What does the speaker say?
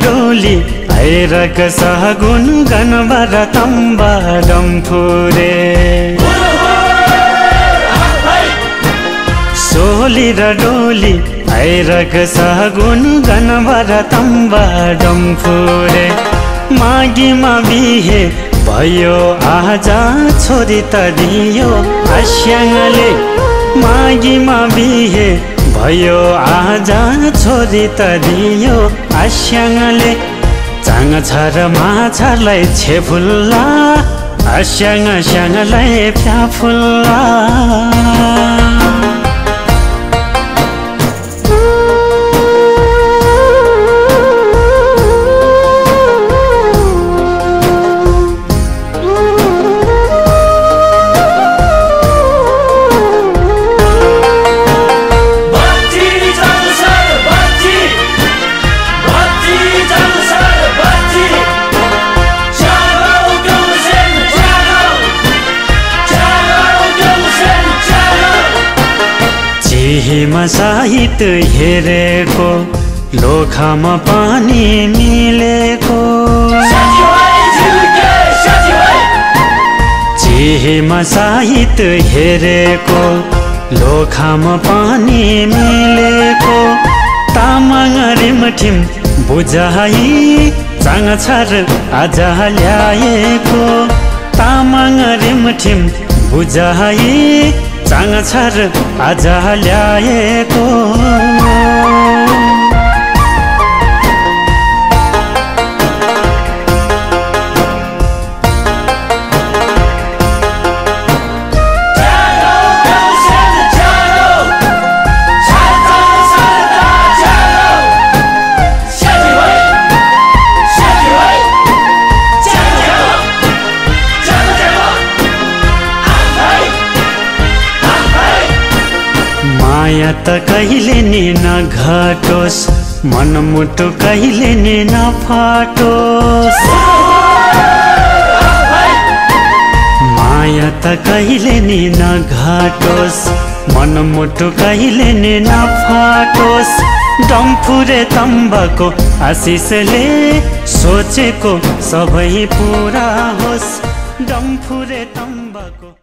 डोली भैरक सहगुन गनबर तम्बा डम्फुरे सोली र डोली भैरक सहगुन गनबर तम्बा डम्फुरे मागीमा बिहे भयो आजा छोरी त दियो आस्याङले मागीमा बिहे भयो आजा छोरी त दियो आस्याङले चाङ छ र माछालाई छेफुल्ला आस्याङ स्याङलाई फ्याफुल्ला हिमा साहित्य हेरेको लोखामा पानी मिलेको चिहीमा साहित्य हेरेको लोखामा पानी मिलेको तामाङ रिमठिम बुझाइ चाङ छर आज ल्याएको तामाङ रिमठिम बुझाइ चाङ छर आज ल्याएको माया त कहिले नि नघटोस् मनमुटु कहिले नि नफाटोस् माया त कहिले नि नघटोस् मनमुटु कहिले नि नफाटोस् डम्फुरे तम्बाको आशिषले सोचेको सबै पुरा होस् डम्फुरे तम्बाको